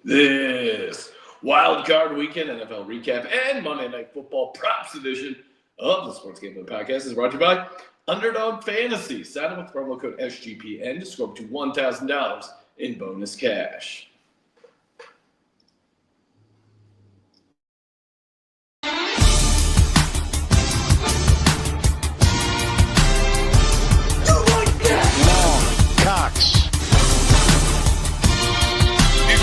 This Wild Card Weekend NFL recap and Monday Night Football props edition of the Sports Gambling Podcast is brought to you by Underdog Fantasy. Sign up with promo code SGPN to score up to $1,000 in bonus cash.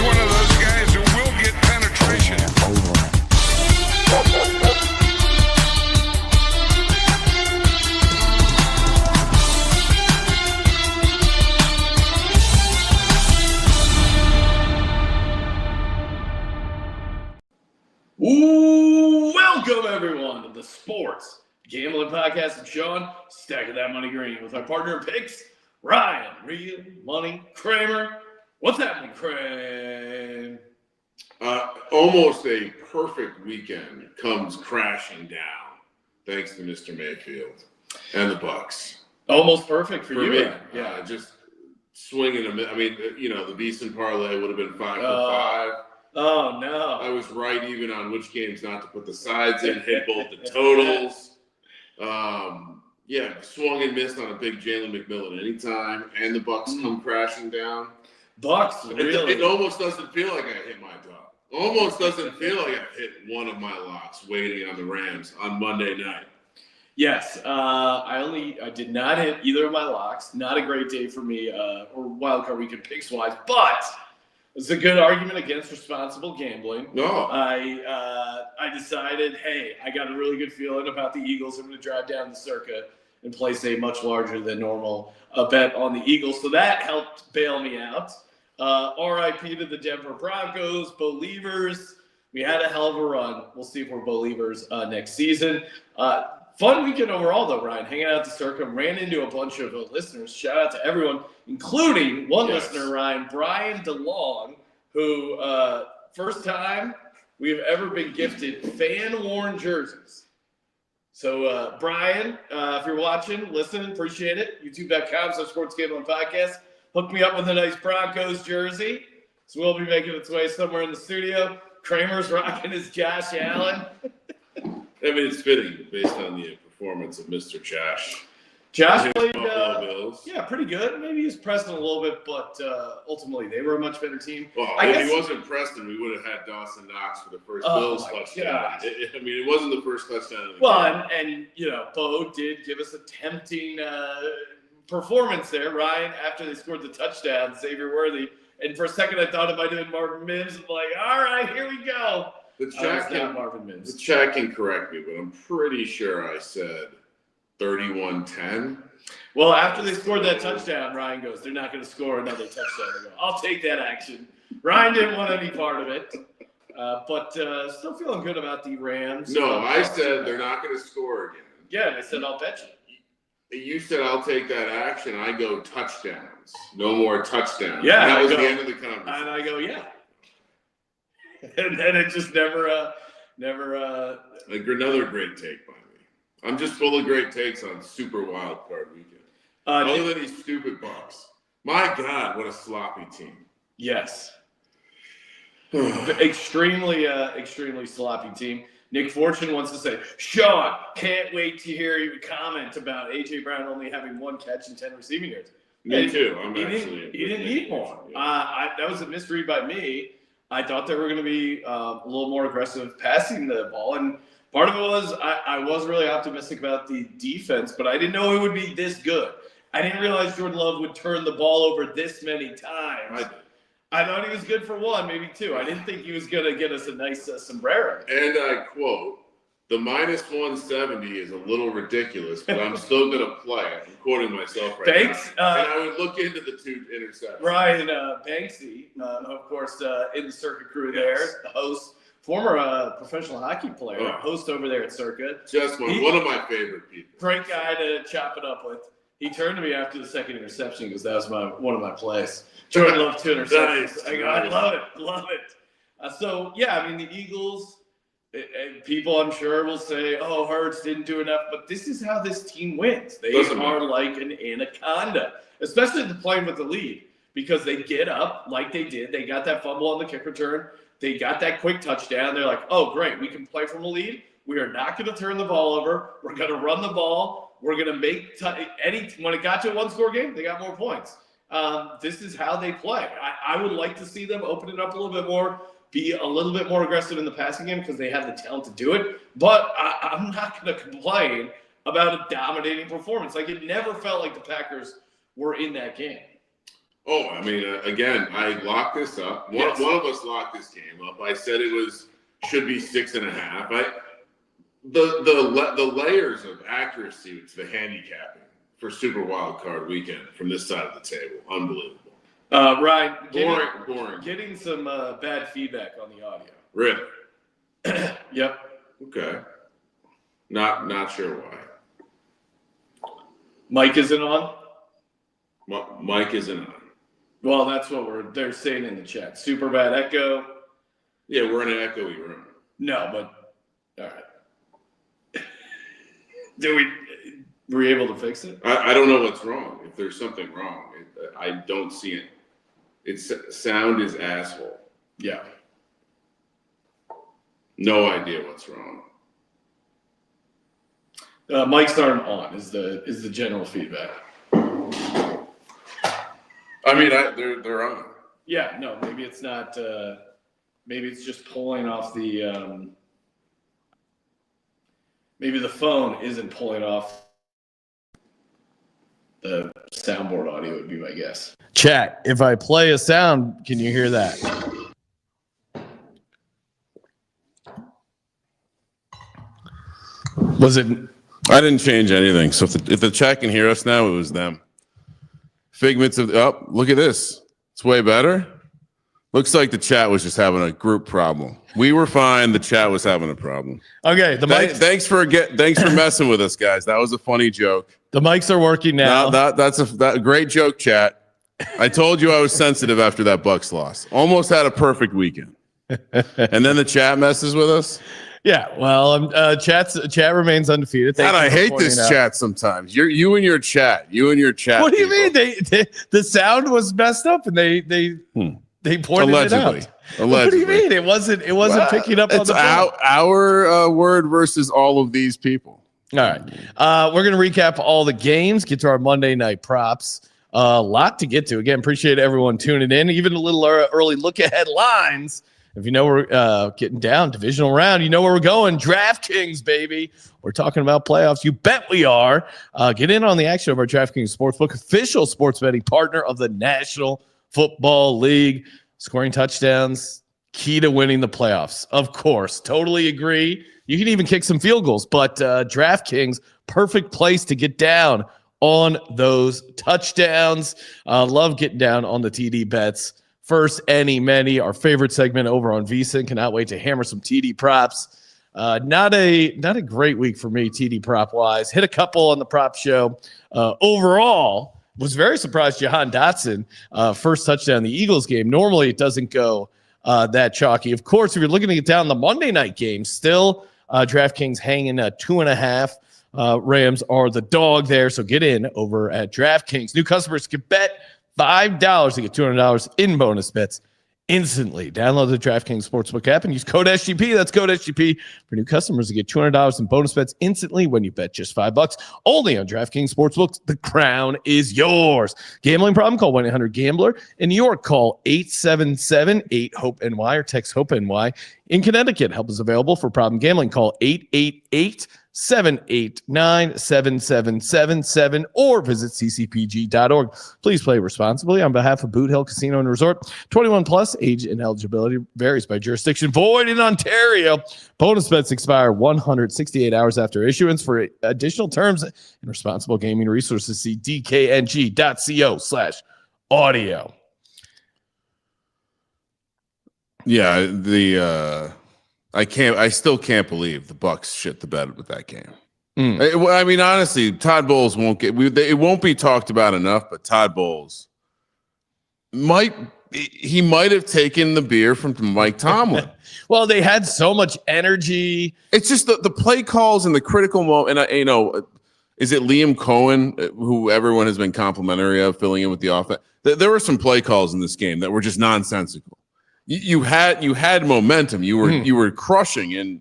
One of those guys who will get penetration. Welcome everyone to the Sports Gambling Podcast. I'm Sean, stacking that money green with my partner in picks, Ryan, Real Money Kramer. What's happening, Kramer? Almost a perfect weekend comes crashing down, thanks to Mr. Mayfield and the Bucks. Almost perfect for you, me. Ryan. Yeah, just swinging a. I mean, the decent parlay would have been 5 for 5. Oh no! I was right even on which games not to put the sides in. Hit both the totals. Swung and missed on a big Jalen McMillan anytime, and the Bucks come crashing down. Bucks, really? It almost doesn't feel like I hit my top. Almost doesn't feel like I hit one of my locks waiting on the Rams on Monday night. Yes, I did not hit either of my locks. Not a great day for me, or wildcard weekend picks wise, but it's a good argument against responsible gambling. No, I decided, hey, I got a really good feeling about the Eagles. I'm going to drive down the Circa and place a much larger than normal bet on the Eagles. So that helped bail me out. RIP to the Denver Broncos, Believers. We had a hell of a run. We'll see if we're Believers next season. Fun weekend overall, though, Ryan. Hanging out at the Circa. Ran into a bunch of listeners. Shout out to everyone, including one listener, Ryan, Brian DeLong, who first time we've ever been gifted fan-worn jerseys. So, Brian, if you're watching, listen, appreciate it. YouTube.com/Sports Gambling Podcast. Hook me up with a nice Broncos jersey. So we'll be making its way somewhere in the studio. Kramer's rocking his Josh Allen. I mean, it's fitting based on the performance of Mr. Josh. Josh played, Bills. Yeah, pretty good. Maybe he's Preston a little bit, but ultimately they were a much better team. Well, if he wasn't Preston, we would have had Dawson Knox for the first Bills touchdown. It wasn't the first touchdown of the game. And Bo did give us a tempting performance there, Ryan, after they scored the touchdown, Xavier Worthy. And for a second, I thought it might have been Marvin Mims. I'm like, all right, here we go. The chat can correct me, but I'm pretty sure I said 31-10. Well, after they scored that touchdown, Ryan goes, they're not going to score another touchdown. I go, I'll take that action. Ryan didn't want any part of it, but still feeling good about the Rams. No, I said they're not going to score again. Yeah, and I said, I'll bet you. You said, I'll take that action. I go touchdowns. No more touchdowns. Yeah. And that was the end of the conversation. And I go, yeah. And then it just never. Like another great take by me. I'm just full of great takes on Super Wild Card Weekend. Other than these stupid Bucks. My God, what a sloppy team. Yes. Extremely sloppy team. Nick Fortune wants to say, Sean, can't wait to hear you comment about A.J. Brown only having 1 catch and 10 receiving yards. Me too. He didn't need more. Yeah. That was a misread by me. I thought they were going to be a little more aggressive passing the ball. And part of it was I was really optimistic about the defense, but I didn't know it would be this good. I didn't realize Jordan Love would turn the ball over this many times. I thought he was good for 1, maybe 2. I didn't think he was going to get us a nice sombrero. And I quote, the minus 170 is a little ridiculous, but I'm still going to play it. I'm quoting myself right Thanks, now. And I would look into the 2 interceptions. Ryan Banksy, of course, in the Circa crew there, the host, former professional hockey player, host over there at Circa. Just one of my favorite people. Great guy to chop it up with. He turned to me after the second interception because that was one of my plays. Jordan Love 2 interceptions. Nice. I go, I love it. So, the Eagles, people I'm sure will say, oh, Hurts didn't do enough, but this is how this team wins. They are like an anaconda, especially if they're playing with the lead. because they get up like they did. They got that fumble on the kick return. They got that quick touchdown. They're like, oh, great, we can play from a lead. We are not going to turn the ball over. We're going to run the ball. We're going to make when it got to a one-score game, they got more points. This is how they play. I would like to see them open it up a little bit more, be a little bit more aggressive in the passing game because they have the talent to do it. But I'm not going to complain about a dominating performance. Like, it never felt like the Packers were in that game. Oh, I mean, again, I locked this up. One of us locked this game up. I said it should be 6.5. The layers of accuracy to the handicapping for Super Wild Card Weekend from this side of the table, unbelievable. Ryan, boring. Getting some bad feedback on the audio. Really? Yep. Okay. Not sure why. Mike isn't on? Mike isn't on. Well, that's what they're saying in the chat. Super bad echo. Yeah, we're in an echoey room. No, but all right. Were we able to fix it? I don't know what's wrong. If there's something wrong, I don't see it. Its sound is asshole. Yeah. No idea what's wrong. Mike's aren't on is the general feedback. I mean, they're on. Yeah, no, maybe it's not. Maybe it's just pulling off the. Maybe the phone isn't pulling off the soundboard audio. Would be my guess. Chat. If I play a sound, can you hear that? Was it? I didn't change anything. So if the chat can hear us now, it was them. Figments of look at this. It's way better. Looks like the chat was just having a group problem. We were fine. The chat was having a problem. Okay. Thanks for messing with us, guys. That was a funny joke. The mics are working now. That's a great joke, chat. I told you I was sensitive after that Bucs loss. Almost had a perfect weekend. And then the chat messes with us. Yeah, well, chat remains undefeated. God, I hate this chat sometimes. You and your chat. What do you mean? The sound was messed up, and they pointed it out. Allegedly. What do you mean? It wasn't picking up on the phone. Our word versus all of these people. All right, we're gonna recap all the games. Get to our Monday night props. A lot to get to. Again, appreciate everyone tuning in. Even a little early look at headlines. If you know we're getting down, divisional round, you know where we're going. DraftKings, baby. We're talking about playoffs. You bet we are. Get in on the action of our DraftKings Sportsbook, official sports betting partner of the National Football League. Scoring touchdowns, key to winning the playoffs. Of course, totally agree. You can even kick some field goals, but DraftKings, perfect place to get down on those touchdowns. Love getting down on the TD bets. First, many, our favorite segment over on VSiN. Cannot wait to hammer some TD props. Not a great week for me, TD prop wise. Hit a couple on the prop show. Overall, was very surprised Jahan Dotson, first touchdown in the Eagles game. Normally, it doesn't go that chalky. Of course, if you're looking to get down the Monday night game, still DraftKings hanging at 2.5. Rams are the dog there, so get in over at DraftKings. New customers can bet $5 to get $200 in bonus bets instantly. Download the DraftKings Sportsbook app and use code SGP. That's code SGP for new customers to get $200 in bonus bets instantly when you bet just $5. Only on DraftKings Sportsbook. The crown is yours. Gambling problem? Call 1-800-GAMBLER. In New York, call 877-8-HOPE-NY or text HOPE-NY. In Connecticut, help is available for problem gambling. Call 888-789-7777 or visit ccpg.org. Please play responsibly on behalf of Boot Hill Casino and Resort. 21 plus, age and eligibility varies by jurisdiction. Void in Ontario. Bonus bets expire 168 hours after issuance. For additional terms and responsible gaming resources, see dkng.co/audio. Yeah, I still can't believe the Bucs shit the bed with that game. I mean, honestly, Todd Bowles it won't be talked about enough, but Todd Bowles might have taken the beer from Mike Tomlin. Well, they had so much energy. It's just the play calls and the critical moment. And is it Liam Cohen, who everyone has been complimentary of, filling in with the offense? There were some play calls in this game that were just nonsensical. You had momentum. You were crushing, and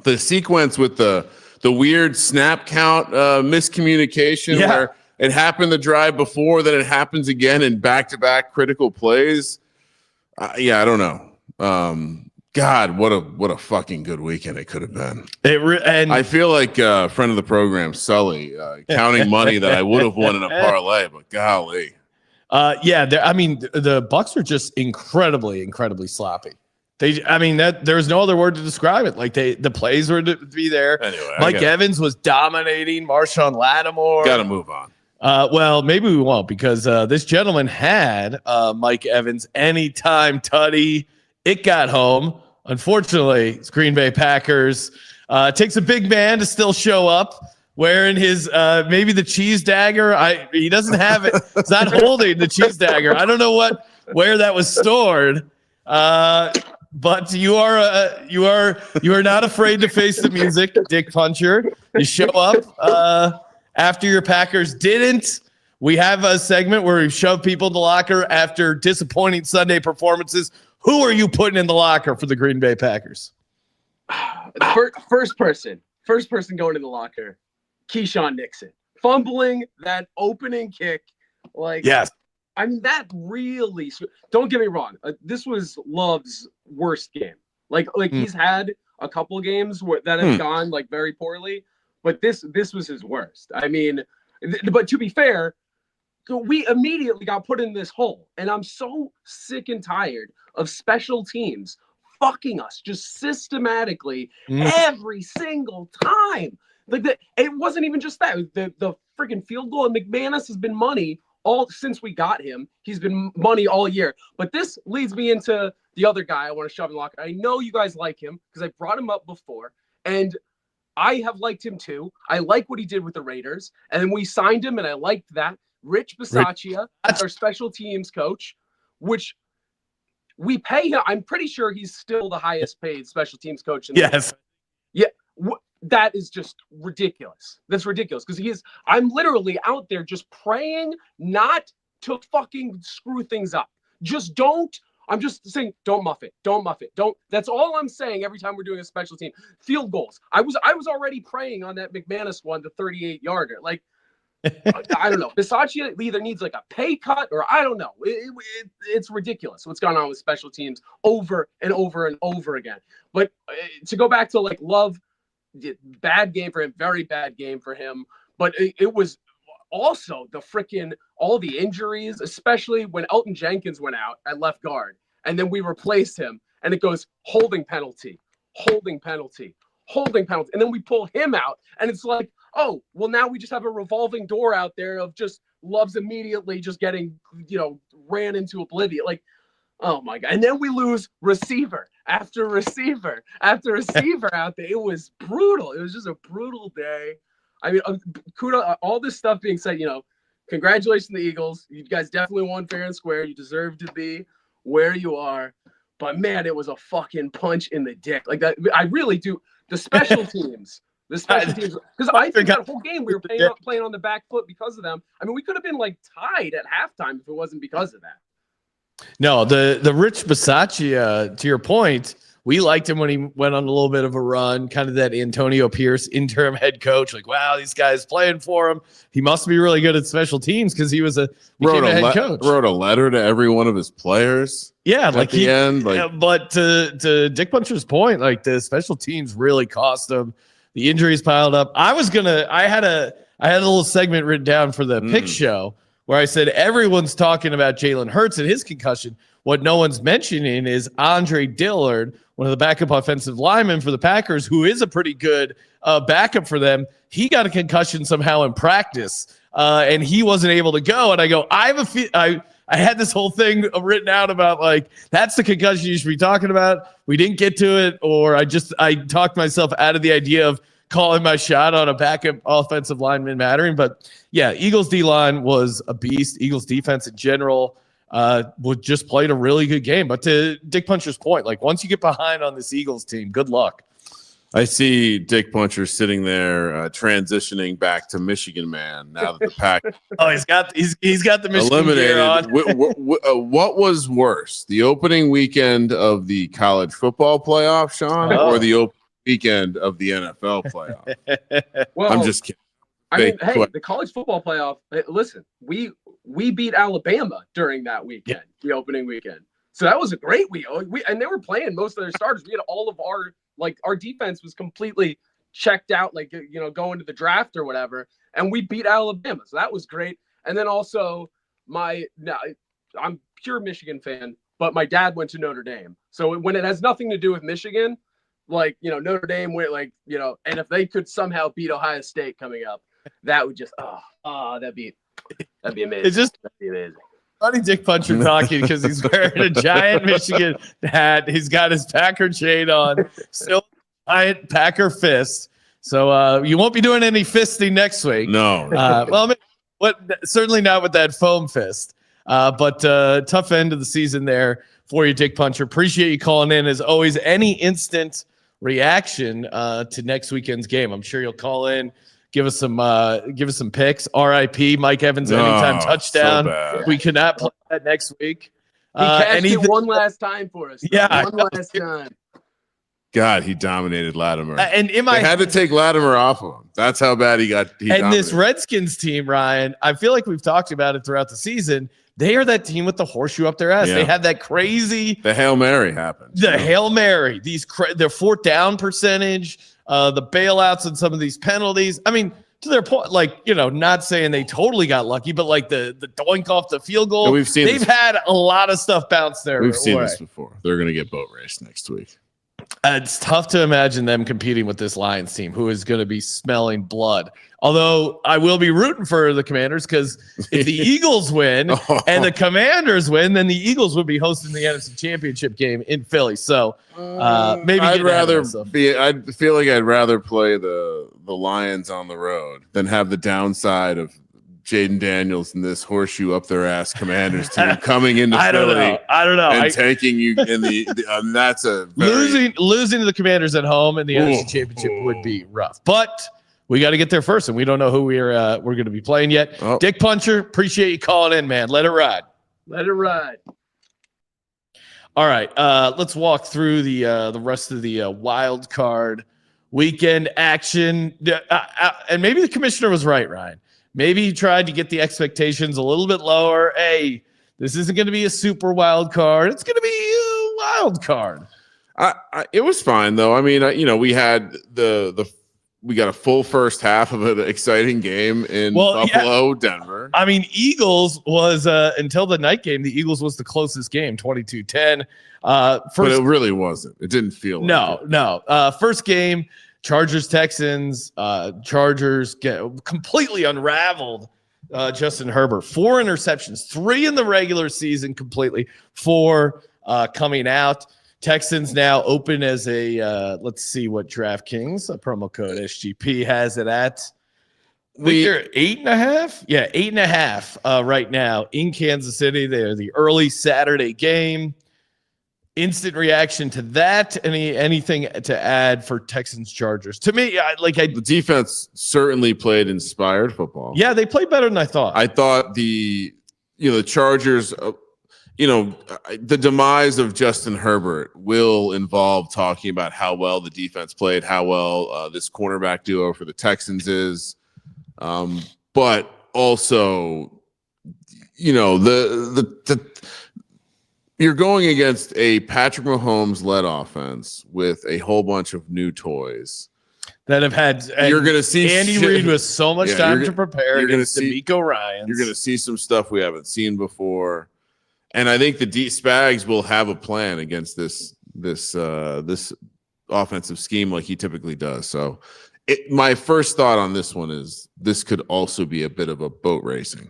the sequence with the weird snap count miscommunication where it happened the drive before, then it happens again in back-to-back critical plays. I don't know. God, what a fucking good weekend it could have been. And I feel like a friend of the program, Sully, counting money that I would have won in a parlay, but golly. The Bucks are just incredibly sloppy. There's no other word to describe it. Like the plays were to be there. Anyway, Mike Evans was dominating. Marshawn Lattimore. Got to move on. Well, maybe we won't because this gentleman had Mike Evans anytime tutty. It got home. Unfortunately, it's Green Bay Packers. Takes a big man to still show up wearing his maybe the cheese dagger. He doesn't have it. He's not holding the cheese dagger. I don't know where that was stored. But you are not afraid to face the music, Dick Puncher. You show up after your Packers didn't. We have a segment where we shove people in the locker after disappointing Sunday performances. Who are you putting in the locker for the Green Bay Packers? First person going in the locker, Keyshawn Nixon. Fumbling that opening kick. Yes. That really – don't get me wrong. This was Love's worst game. He's had a couple games that have gone, very poorly. But this was his worst. But to be fair, we immediately got put in this hole. And I'm so sick and tired of special teams fucking us just systematically every single time. It wasn't even just that. The freaking field goal, and McManus has been money all since we got him. He's been money all year. But this leads me into the other guy I want to shove in the locker. I know you guys like him because I brought him up before, and I have liked him too. I like what he did with the Raiders, and then we signed him, and I liked that. Rich Bisaccia, our special teams coach, which we pay him. I'm pretty sure he's still the highest paid special teams coach. Yes. Yeah. That is just ridiculous. That's ridiculous because I'm literally out there just praying not to fucking screw things up. I'm just saying, don't muff it. That's all I'm saying every time we're doing a special team. Field goals. I was already praying on that McManus one, the 38-yarder. I don't know. Bisaccia either needs a pay cut or I don't know. It's ridiculous what's gone on with special teams over and over and over again. But to go back to Love, bad game for him, very bad game for him. But it was also all the injuries, especially when Elton Jenkins went out at left guard, and then we replaced him, and it goes holding penalty, and then we pull him out, and it's oh, well, now we just have a revolving door out there of just Love's immediately just getting, ran into oblivion. Oh my God. And then we lose receiver after receiver out there. It was brutal. It was just a brutal day. Kudos, all this stuff being said, congratulations to the Eagles. You guys definitely won fair and square. You deserve to be where you are. But man, it was a fucking punch in the dick. That. I really do. The special teams. Because I think that whole game we were playing on the back foot because of them. We could have been tied at halftime if it wasn't because of that. No, the Rich Bisaccia, to your point, we liked him when he went on a little bit of a run, kind of that Antonio Pierce interim head coach. Wow, these guys playing for him. He must be really good at special teams because he was a head coach. Wrote a letter to every one of his players. Yeah, at the end. But to Dick Puncher's point, the special teams really cost him. The injuries piled up. I had a little segment written down for the pick show where I said everyone's talking about Jalen Hurts and his concussion. What no one's mentioning is Andre Dillard, one of the backup offensive linemen for the Packers, who is a pretty good backup for them. He got a concussion somehow in practice, and he wasn't able to go. And I go, I had this whole thing written out about that's the concussion you should be talking about. We didn't get to it, or I talked myself out of the idea of calling my shot on a backup offensive lineman mattering. But yeah, Eagles D-line was a beast. Eagles defense in general just played a really good game. But to Dick Puncher's point, once you get behind on this Eagles team, good luck. I see Dick Puncher sitting there transitioning back to Michigan man now that the pack he's got the Michigan gear on. What was worse, the opening weekend of the college football playoff, Sean, or the opening weekend of the NFL playoff? Well, I'm just kidding. I mean, hey, the college football playoff. Listen, we beat Alabama during that weekend, the opening weekend. So that was a great week. And they were playing most of their starters. We had all of our defense was completely checked out, going to the draft or whatever. And we beat Alabama. So that was great. And then also I'm pure Michigan fan, but my dad went to Notre Dame. So when it has nothing to do with Michigan, Notre Dame went and if they could somehow beat Ohio State coming up, that would just, that'd be amazing. It's just that'd be amazing. Funny Dick Puncher talking because he's wearing a giant Michigan hat. He's got his Packer chain on, still giant Packer fist. So you won't be doing any fisting next week. No. Certainly not with that foam fist. But tough end of the season there for you, Dick Puncher. Appreciate you calling in as always. Any instant reaction to next weekend's game? I'm sure you'll call in. Give us some picks. RIP Mike Evans anytime touchdown. So we cannot play that next week. He cashed it one last time for us. Yeah, one last time. God, he dominated Latimer. And they had to take Latimer off of him. That's how bad he got. And this Redskins team, Ryan, I feel like we've talked about it throughout the season. They are that team with the horseshoe up their ass. Yeah. They had that crazy. The Hail Mary happened. Hail Mary. Their fourth down percentage. The bailouts and some of these penalties. I mean, to their point, not saying they totally got lucky, but the doink off the field goal. Yeah, they've had a lot of stuff bounce there. We've seen this before. They're going to get boat raced next week. It's tough to imagine them competing with this Lions team, who is going to be smelling blood. Although I will be rooting for the Commanders, because if the Eagles win and the Commanders win, then the Eagles would be hosting the NFC Championship game in Philly. So maybe I feel like I'd rather play the Lions on the road than have the downside of Jayden Daniels and this horseshoe up their ass Commanders team coming into Philly. I don't know. And taking you in that's a very... losing to the Commanders at home in the NFC Championship would be rough. But we got to get there first, and we don't know who we're going to be playing yet. Oh. Dick Puncher, appreciate you calling in, man. Let it ride. Let it ride. All right, let's walk through the rest of the wild card weekend action. And maybe the commissioner was right, Ryan. Maybe he tried to get the expectations a little bit lower. Hey, this isn't going to be a super wild card. It's going to be a wild card. It was fine though. I mean, we had we got a full first half of an exciting game in Buffalo, Denver. I mean, Eagles was until the night game. The Eagles was the closest game, 22-10. But it really wasn't. It didn't feel like it. No. First game. Chargers, Texans, Chargers get completely unraveled. Justin Herbert, 4 interceptions, 3 in the regular season completely, 4 coming out. Texans now open as a, let's see what DraftKings, a promo code SGP has it at. They're 8.5? Yeah, 8.5 right now in Kansas City. They're the early Saturday game. Instant reaction to that. Anything to add for Texans Chargers? To me, the defense certainly played inspired football. Yeah, they played better than I thought. I thought the Chargers, the demise of Justin Herbert will involve talking about how well the defense played, how well this cornerback duo for the Texans is, but also, you're going against a Patrick Mahomes-led offense with a whole bunch of new toys that have had. You're going to see Andy Reid with so much time to prepare. You're going to see D'Amico Ryans. You're going to see some stuff we haven't seen before, and I think the Spags will have a plan against this offensive scheme like he typically does. So, my first thought on this one is this could also be a bit of a boat racing.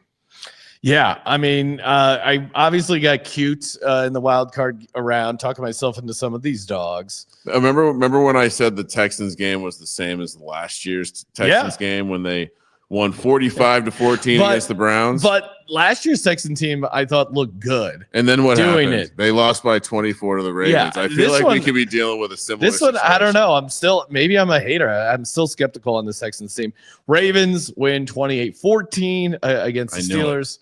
Yeah, I mean, I obviously got cute in the wild card around, talking myself into some of these dogs. Remember when I said the Texans game was the same as last year's Texans game when they won 45-14 against the Browns. But last year's Texan team, I thought, looked good. And then what doing happened? It. They lost by 24 to the Ravens. Yeah, I feel like we could be dealing with a similar situation. I don't know. Maybe I'm a hater. I'm still skeptical on the Texans team. Ravens win 28-14 against the Steelers.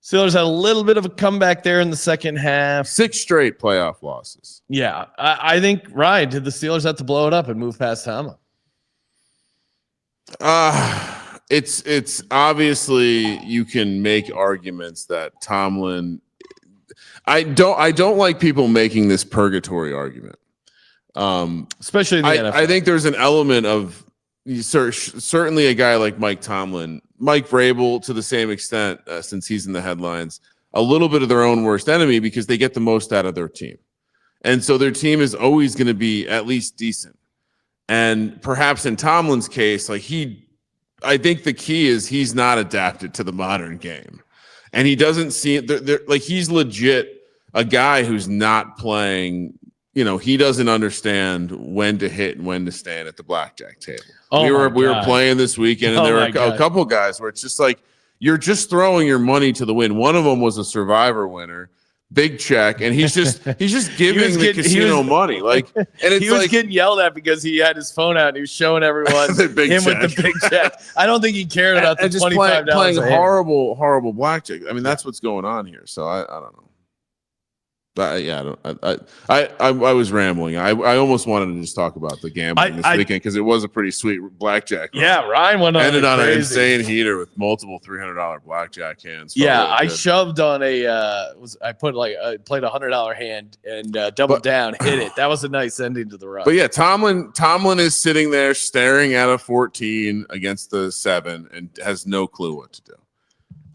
Steelers had a little bit of a comeback there in the second half. 6 straight playoff losses. Yeah. I think, Ryan, did the Steelers have to blow it up and move past Tomlin? It's obviously you can make arguments that Tomlin. I don't like people making this purgatory argument, especially in the NFL. I think there's an element of certainly a guy like Mike Tomlin, Mike Vrabel to the same extent, since he's in the headlines, a little bit of their own worst enemy because they get the most out of their team, and so their team is always going to be at least decent. And perhaps in Tomlin's case, I think the key is he's not adapted to the modern game, and he doesn't see it. Like he's legit a guy who's not playing. He doesn't understand when to hit and when to stand at the blackjack table. We were playing this weekend, and there were a couple guys where it's just like you're just throwing your money to the wind. One of them was a Survivor winner. Big check, and he's just giving the casino money. And it's he was getting yelled at because he had his phone out and he was showing everyone with the big check. I don't think he cared about the $25 playing horrible blackjack. I mean, that's what's going on here. So I don't know. I was rambling. I almost wanted to just talk about the gambling this weekend because it was a pretty sweet blackjack run. Yeah, Ryan ended on an insane heater with multiple $300 blackjack hands. Yeah, really I shoved on I played a $100 hand and doubled down, hit it. That was a nice ending to the run. But yeah, Tomlin is sitting there staring at a 14 against the 7 and has no clue what to do.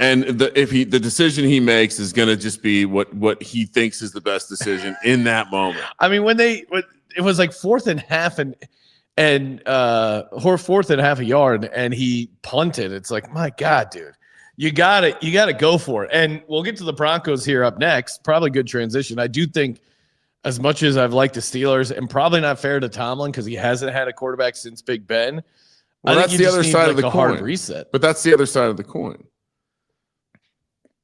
And the decision he makes is going to just be what he thinks is the best decision in that moment. I mean, when it was like 4th and half and 4th and half a yard, and he punted. It's like, my God, dude, you got to go for it. And we'll get to the Broncos here up next. Probably good transition. I do think, as much as I've liked the Steelers, and probably not fair to Tomlin because he hasn't had a quarterback since Big Ben. Well, that's the other side of the coin. Hard reset. But that's the other side of the coin.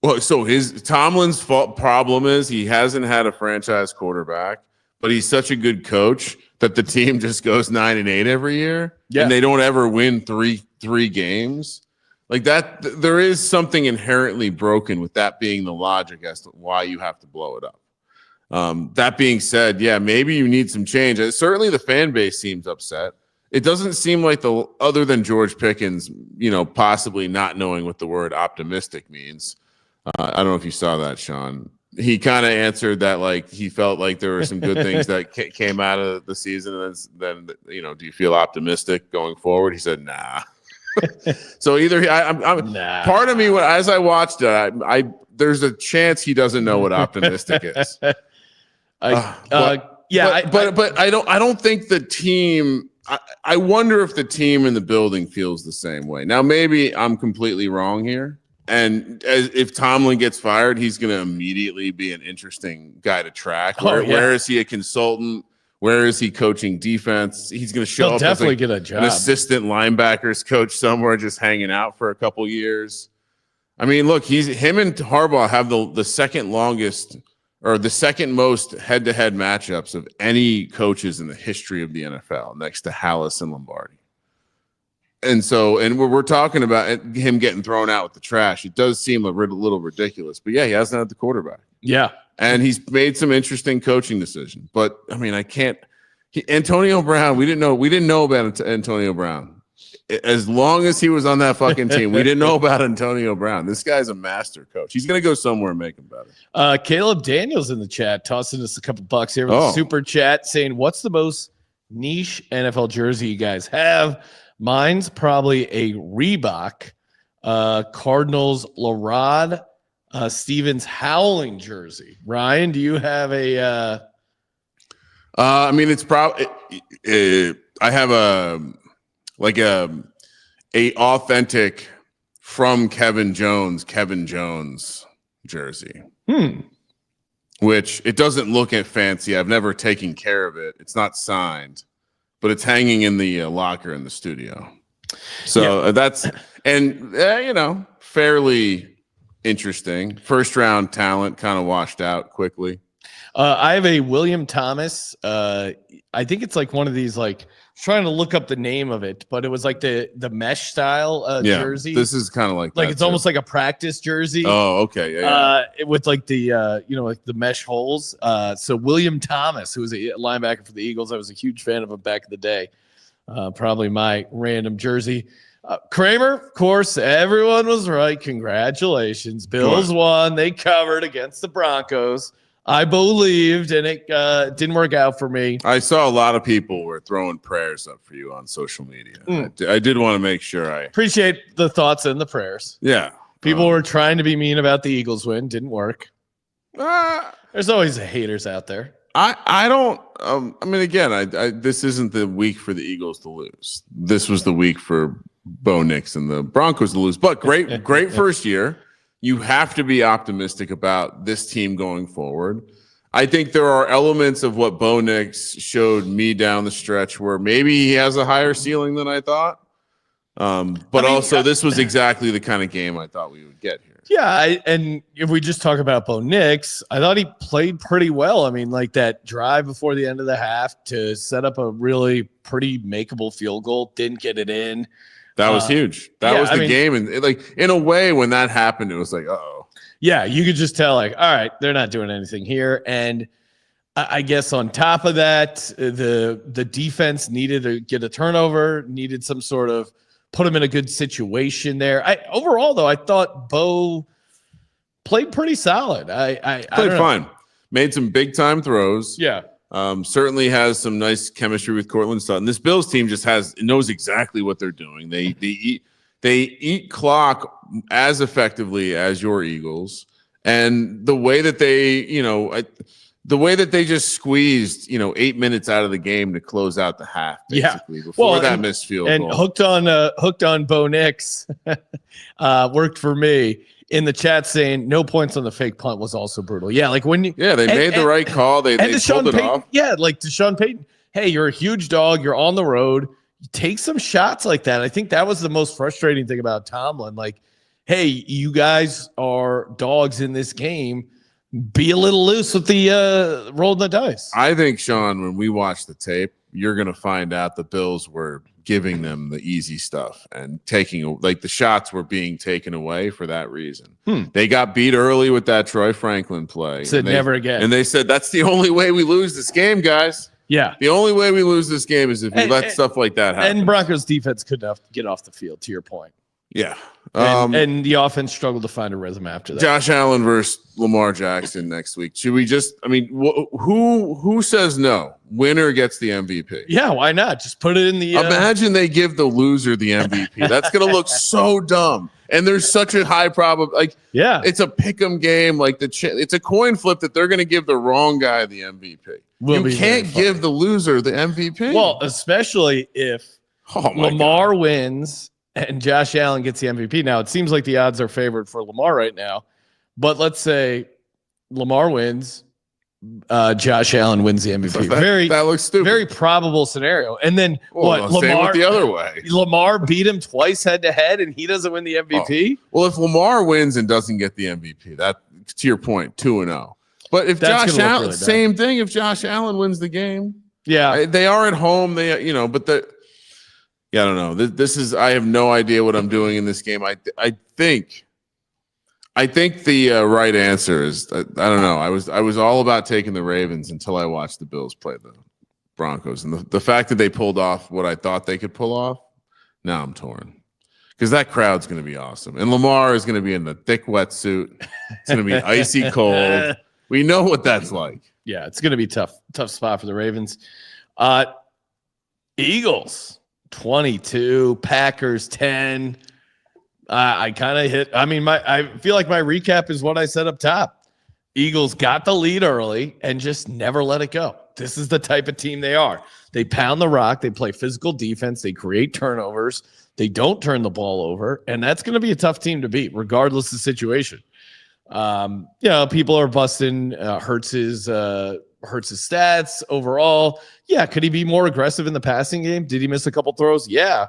Well, so Tomlin's problem is he hasn't had a franchise quarterback, but he's such a good coach that the team just goes 9-8 every year, and they don't ever win three games. Like that, there is something inherently broken with that being the logic as to why you have to blow it up. That being said, yeah, maybe you need some change. Certainly, the fan base seems upset. It doesn't seem like other than George Pickens, possibly not knowing what the word optimistic means. I don't know if you saw that, Sean. He kind of answered that he felt like there were some good things that came out of the season, and then do you feel optimistic going forward? He said, nah. So either nah. Part of me, as I watched it, there's a chance he doesn't know what optimistic is. But I don't think the team. I wonder if the team in the building feels the same way. Now, maybe I'm completely wrong here. And if Tomlin gets fired, he's going to immediately be an interesting guy to track. Where is he a consultant? Where is he coaching defense? He's going to show up definitely as get a job. An assistant linebackers coach somewhere, just hanging out for a couple years. I mean, look, him and Harbaugh have the second longest or the second most head-to-head matchups of any coaches in the history of the NFL, next to Hallis and Lombardi. And we're talking about him getting thrown out with the trash. It does seem a little ridiculous, but yeah, he hasn't had the quarterback. Yeah, and he's made some interesting coaching decisions. But I mean, Antonio Brown. We didn't know about Antonio Brown. As long as he was on that fucking team, we didn't know about Antonio Brown. This guy's a master coach. He's gonna go somewhere and make him better. Caleb Daniels in the chat tossing us a couple bucks here with a super chat saying, "What's the most niche NFL jersey you guys have?" Mine's probably a Reebok Cardinals LaRod Stevens Howling jersey. Ryan, do you have a I mean, it's probably I have a authentic from Kevin Jones jersey. Which it doesn't look fancy. I've never taken care of it. It's not signed. But it's hanging in the locker in the studio. So that's fairly interesting. First round talent kind of washed out quickly. I have a William Thomas. I think it's like one of these, like, trying to look up the name of it, but it was like the mesh style jersey. This is kind of like it's almost like a practice jersey. Oh, okay. Yeah. With like the like the mesh holes. So William Thomas, who was a linebacker for the Eagles, I was a huge fan of him back in the day. Probably my random jersey. Kramer, of course, everyone was right. Congratulations. Bills won. They covered against the Broncos. I believed, and it didn't work out for me. I saw a lot of people were throwing prayers up for you on social media. I did want to make sure I appreciate the thoughts and the prayers. Yeah. People were trying to be mean about the Eagles win. Didn't work. There's always haters out there. I don't. I mean, again, this isn't the week for the Eagles to lose. This was the week for Bo Nix and the Broncos to lose. But great first year. You have to be optimistic about this team going forward. I think there are elements of what Bo Nix showed me down the stretch where maybe he has a higher ceiling than I thought. This was exactly the kind of game I thought we would get here. Yeah, and if we just talk about Bo Nix, I thought he played pretty well. I mean, like that drive before the end of the half to set up a really pretty makeable field goal, didn't get it in. That was huge. That was the game. And in a way, when that happened, it was like, uh-oh. Yeah, you could just tell, like, all right, they're not doing anything here. And I guess on top of that, the defense needed to get a turnover, needed some sort of put him in a good situation there. Overall, though, I thought Bo played pretty solid. I played fine. Made some big-time throws. Yeah. Certainly has some nice chemistry with Cortland Sutton. This Bills team just knows exactly what they're doing. They eat clock as effectively as your Eagles, and the way that they just squeezed 8 minutes out of the game to close out the half, basically before that missed field goal. And hooked on Bo Nix worked for me. In the chat saying no points on the fake punt was also brutal. Yeah, like when they made the right call. They pulled it off. Yeah, like Deshaun Payton. Hey, you're a huge dog. You're on the road. You take some shots like that. I think that was the most frustrating thing about Tomlin. Like, hey, you guys are dogs in this game. Be a little loose with the rolling the dice. I think, Sean, when we watch the tape, you're going to find out the Bills were giving them the easy stuff and the shots were being taken away for that reason. They got beat early with that Troy Franklin play. Never again. And they said, that's the only way we lose this game, guys. Yeah. The only way we lose this game is if we let stuff like that happen. And Broncos defense couldn't get off the field, to your point. Yeah. And the offense struggled to find a rhythm after that. Josh Allen versus Lamar Jackson next week. Should we who says no? Winner gets the MVP. Yeah, why not? Just put it in the Imagine they give the loser the MVP. That's going to look so dumb. And there's such a high probability. It's a pick'em game. Like it's a coin flip that they're going to give the wrong guy the MVP. You can't give the loser the MVP. Well, especially if Lamar wins and Josh Allen gets the MVP. Now, it seems like the odds are favored for Lamar right now. But let's say Lamar wins, Josh Allen wins the MVP. That looks stupid. Very probable scenario. And then Lamar same the other way. Lamar beat him twice head-to-head, and he doesn't win the MVP? Well, if Lamar wins and doesn't get the MVP, that, to your point, 2-0. But if Josh Allen, really same thing, if Josh Allen wins the game. Yeah. They are at home. I don't know. This is. I have no idea what I'm doing in this game. I think the right answer is. I don't know. I was all about taking the Ravens until I watched the Bills play the Broncos, and the fact that they pulled off what I thought they could pull off. Now I'm torn because that crowd's going to be awesome, and Lamar is going to be in the thick wetsuit. It's going to be icy cold. We know what that's like. Yeah, it's going to be tough spot for the Ravens. Eagles 22, Packers 10. I kind of hit. I mean, I feel like my recap is what I said up top. Eagles got the lead early and just never let it go. This is the type of team they are. They pound the rock. They play physical defense. They create turnovers. They don't turn the ball over, and that's going to be a tough team to beat, regardless of the situation. People are busting Hurts's stats overall. Yeah, could he be more aggressive in the passing game? Did he miss a couple throws? Yeah,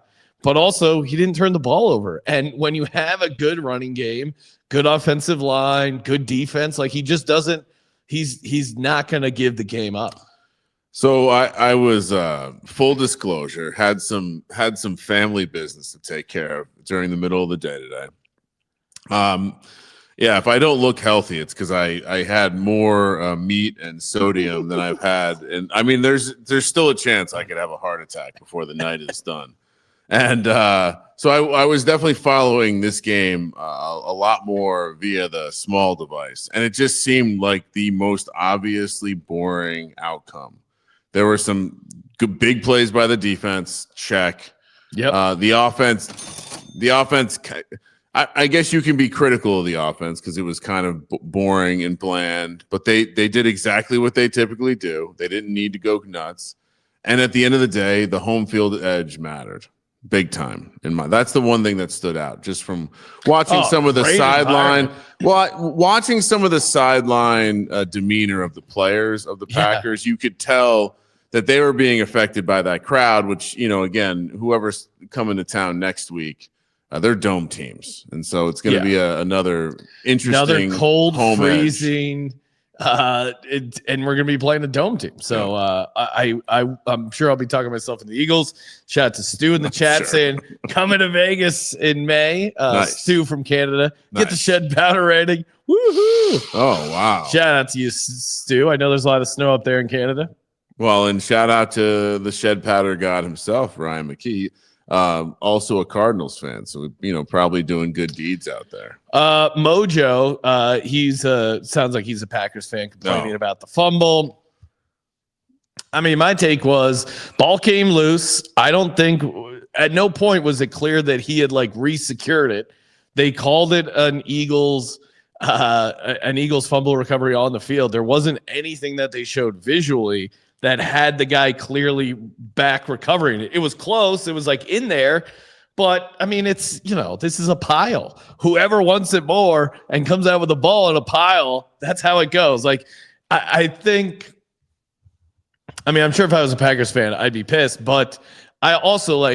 but also he didn't turn the ball over. And when you have a good running game, good offensive line, good defense, like he just doesn't. He's not going to give the game up. So I was full disclosure, had some family business to take care of during the middle of the day today. Yeah, if I don't look healthy, it's because I had more meat and sodium than I've had, and I mean, there's still a chance I could have a heart attack before the night is done. And so I was definitely following this game a lot more via the small device, and it just seemed like the most obviously boring outcome. There were some good big plays by the defense. Check. Yep. The offense. I guess you can be critical of the offense because it was kind of boring and bland, but they did exactly what they typically do. They didn't need to go nuts. And at the end of the day, the home field edge mattered big time. That's the one thing that stood out just from watching some of the sideline. Watching some of the sideline demeanor of the players of the Packers, you could tell that they were being affected by that crowd, which, again, whoever's coming to town next week, they're dome teams. And so it's going to be another interesting, cold, home freezing, and we're going to be playing a dome team. So I'm sure I'll be talking myself in the Eagles. Shout out to Stu in the chat saying, coming to Vegas in May. Nice. Stu from Canada. Get the shed powder rating. Woohoo! Oh, wow. Shout out to you, Stu. I know there's a lot of snow up there in Canada. Well, and shout out to the shed powder god himself, Ryan McKee, also a Cardinals fan. So, probably doing good deeds out there. Mojo, he's sounds like he's a Packers fan complaining about the fumble. I mean, my take was ball came loose. I don't think at no point was it clear that he had resecured it. They called it an Eagles fumble recovery on the field. There wasn't anything that they showed visually that had the guy clearly back recovering it. It was close. It was in there. But, I mean, it's, this is a pile. Whoever wants it more and comes out with a ball in a pile, that's how it goes. I think, I'm sure if I was a Packers fan, I'd be pissed. But I also,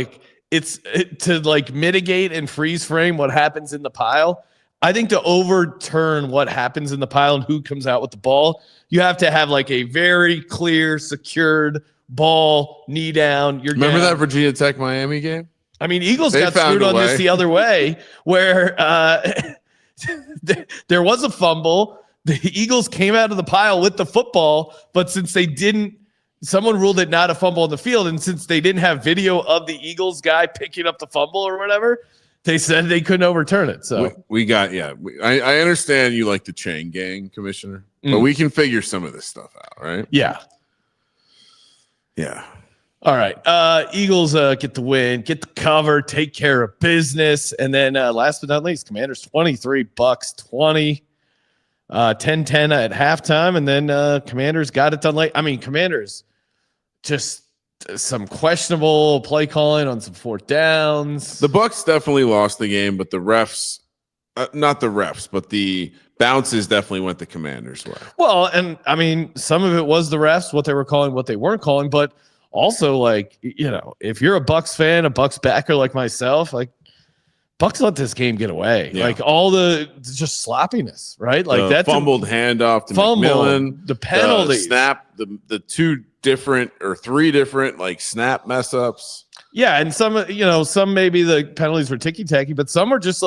to mitigate and freeze frame what happens in the pile, I think to overturn what happens in the pile and who comes out with the ball, you have to have a very clear, secured ball, knee down. Remember that Virginia Tech Miami game? I mean, Eagles got screwed on this the other way, where there was a fumble. The Eagles came out of the pile with the football, but since someone ruled it not a fumble on the field, and since they didn't have video of the Eagles guy picking up the fumble or whatever, they said they couldn't overturn it. So I understand you like the chain gang, Commissioner, but we can figure some of this stuff out, right? Yeah. All right. Eagles get the win, get the cover, take care of business, and then last but not least, Commanders 23, Bucks 20, 10-10 at halftime, and then Commanders got it done late. I mean, Commanders just some questionable play calling on some fourth downs. The Bucks definitely lost the game, but the refs, not the refs, but the bounces definitely went the Commanders' way. Well, and I mean, some of it was the refs, what they were calling, what they weren't calling, but also if you're a Bucks fan, a Bucks backer like myself, Bucks let this game get away. Yeah. All the just sloppiness, right? That fumbled handoff to McMillan, the penalty, snap, the three different snap mess ups. Yeah, and some maybe the penalties were ticky tacky, but some were just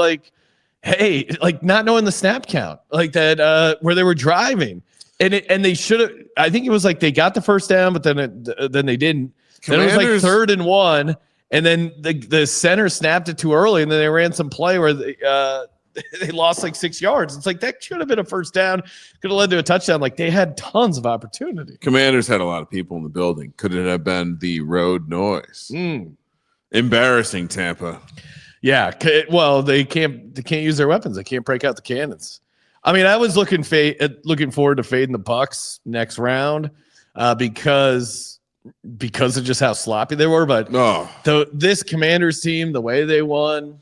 hey, not knowing the snap count, that where they were driving, and they should have. I think it was they got the first down, but then they didn't. Commanders, then it was 3rd and 1. And then the center snapped it too early, and then they ran some play where they lost 6 yards. It's that should have been a first down, could have led to a touchdown. They had tons of opportunity. Commanders had a lot of people in the building. Could it have been the road noise? Embarrassing, Tampa. Yeah, well, they can't use their weapons. They can't break out the cannons. I mean, I was looking forward to fading the Bucks next round because of just how sloppy they were. But this Commanders team, the way they won.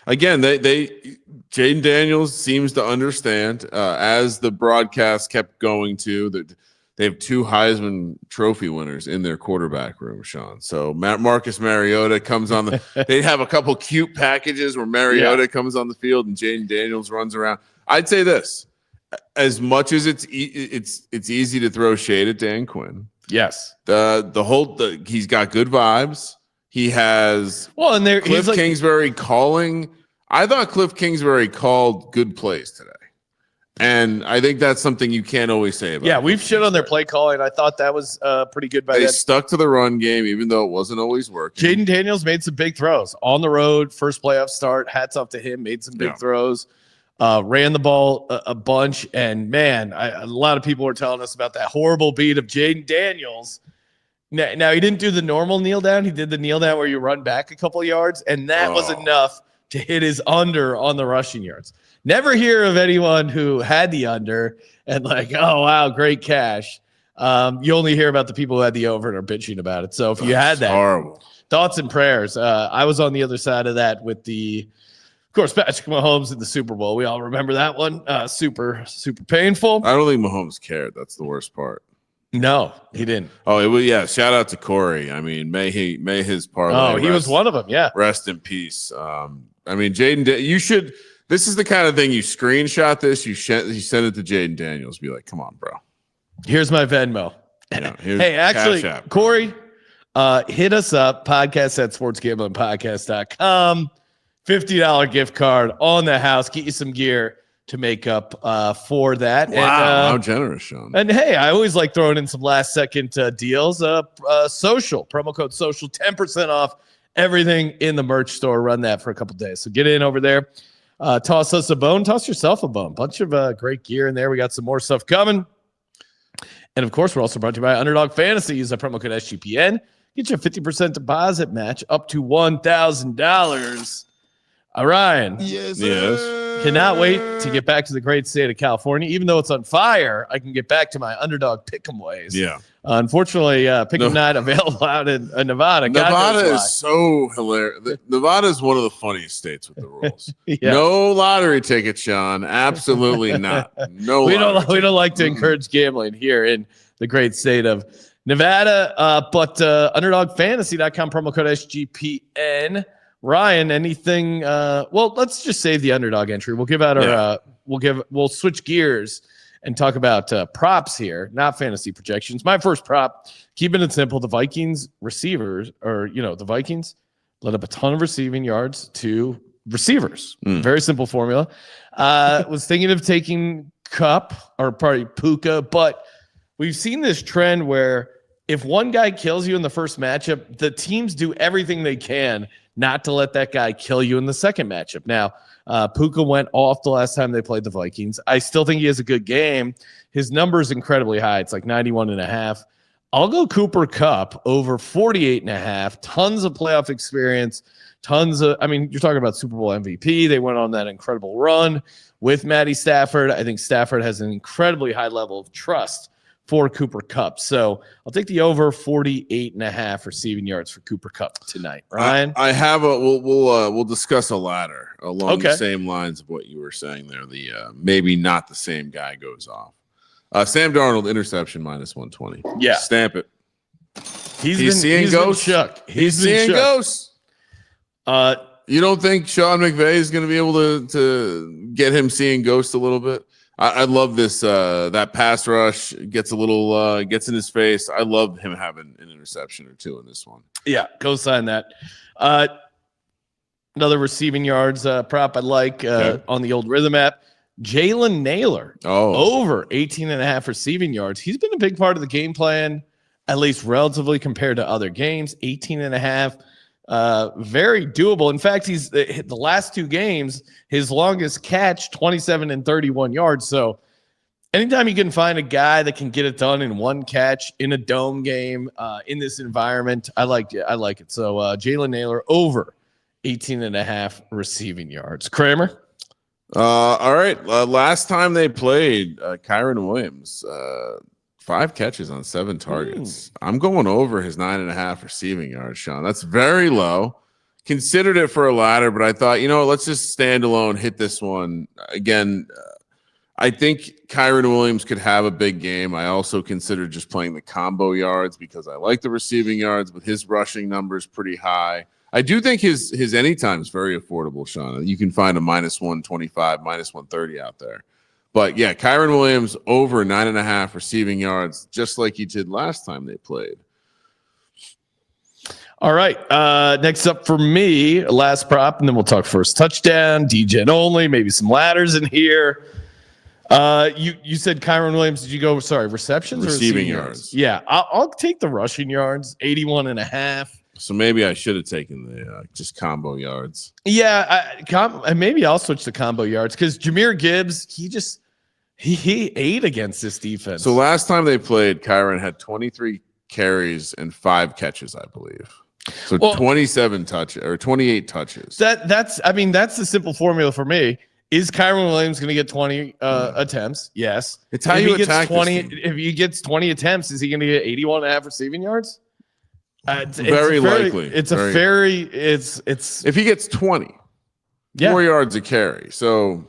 Again, Jayden Daniels seems to understand, as the broadcast kept going to, that they have 2 Heisman Trophy winners in their quarterback room, Sean. So Marcus Mariota comes on the. They have a couple cute packages where Mariota comes on the field and Jayden Daniels runs around. I'd say this: as much as it's easy to throw shade at Dan Quinn. Yes, he's got good vibes. He has and there Cliff Kingsbury calling. I thought Cliff Kingsbury called good plays today. And I think that's something you can't always say about. Yeah, we've shit on their play calling. I thought that was pretty good by They stuck to the run game, even though it wasn't always working. Jayden Daniels made some big throws on the road. First playoff start. Hats off to him. Made some big throws. Ran the ball a bunch. And, man, a lot of people were telling us about that horrible beat of Jayden Daniels. Now, he didn't do the normal kneel down. He did the kneel down where you run back a couple of yards. And that was enough to hit his under on the rushing yards. Never hear of anyone who had the under and like, oh, wow, great cash. You only hear about the people who had the over and are bitching about it. So if you had that, horrible. Thoughts and prayers. I was on the other side of that with of course, Patrick Mahomes in the Super Bowl. We all remember that one. Super, super painful. I don't think Mahomes cared. That's the worst part. No, he didn't. Oh, it was, shout out to Corey. I mean, may his parlay. Oh, he was one of them. Yeah. Rest in peace. I mean, Jayden, you should. This is the kind of thing you screenshot this. You send it to Jayden Daniels. Be like, come on, bro. Here's my Venmo. Hey, actually, Corey, hit us up. Podcast at sportsgamblingpodcast.com. $50 gift card on the house. Get you some gear to make up for that. Wow, and, how generous, Sean. And hey, I always like throwing in some last second deals. Social promo code social, 10% off everything in the merch store. Run that for a couple days. So get in over there. Toss us a bone. Toss yourself a bone. Bunch of great gear in there. We got some more stuff coming. And, of course, we're also brought to you by Underdog Fantasy. Use the promo code SGPN. Get you a 50% deposit match up to $1,000. Ryan. Yes. Cannot wait to get back to the great state of California. Even though it's on fire, I can get back to my Underdog Pick'em ways. Yeah. Unfortunately, Pick'em not available out in Nevada. Nevada is so hilarious. Nevada is one of the funniest states with the rules. No lottery tickets, Sean. Absolutely not. No. We don't like to encourage gambling here in the great state of Nevada. But UnderdogFantasy.com promo code SGPN. Ryan, anything? Well, let's just save the underdog entry. We'll give out our. We'll switch gears and talk about props here, not fantasy projections. My first prop, keeping it simple: the Vikings receivers, the Vikings let up a ton of receiving yards to receivers. Very simple formula. Was thinking of taking Puka, but we've seen this trend where if one guy kills you in the first matchup, the teams do everything they can not to let that guy kill you in the second matchup. Now, Puka went off the last time they played the Vikings. I still think he has a good game. His number is incredibly high. It's like 91.5. I'll go Cooper Kupp over 48.5. Tons of playoff experience. You're talking about Super Bowl MVP. They went on that incredible run with Matty Stafford. I think Stafford has an incredibly high level of trust for Cooper Kupp. So I'll take the over 48.5 receiving yards for Cooper Kupp tonight. Ryan? I have we'll discuss a ladder along the same lines of what you were saying there. The maybe not the same guy goes off. Sam Darnold interception -120. Yeah. Stamp it. He's seeing ghosts. He's seeing ghosts. You don't think Sean McVay is going to be able to get him seeing ghosts a little bit? I love this. That pass rush gets gets in his face. I love him having an interception or two in this one. Yeah, go sign that. Another receiving yards prop I like on the old Rhythm app. Jalen Naylor over 18.5 receiving yards. He's been a big part of the game plan, at least relatively compared to other games. 18.5. Very doable. In fact, he's the last 2 games, his longest catch, 27 and 31 yards. So anytime you can find a guy that can get it done in one catch in a dome game, in this environment, I like it. So Jalen Naylor over 18.5 receiving yards. Kramer? All right. Last time they played, Kyron Williams, 5 catches on 7 targets. I'm going over his 9.5 receiving yards, Sean. That's very low. Considered it for a ladder, but I thought, let's just stand alone, hit this one. Again, I think Kyron Williams could have a big game. I also consider just playing the combo yards because I like the receiving yards, but his rushing number is pretty high. I do think his anytime is very affordable, Sean. You can find a -125, -130 out there. But yeah, Kyron Williams over 9.5 receiving yards, just like he did last time they played. All right. Next up for me, last prop, and then we'll talk first touchdown, DGen only, maybe some ladders in here. You said Kyron Williams. Did you go? Sorry, receptions or receiving yards? Yeah, I'll take the rushing yards, 81.5. So maybe I should have taken the just combo yards. Yeah, maybe I'll switch to combo yards because Jahmyr Gibbs, he ate against this defense. So last time they played, Kyron had 23 carries and 5 catches, I believe. So 27 touches or 28 touches. That's the simple formula for me. Is Kyron Williams going to get 20 attempts? Yes. It's how you attack 20. this team. If he gets 20 attempts, is he going to get 81.5 receiving yards? Very likely. It's if he gets 20, 4 yards a carry. So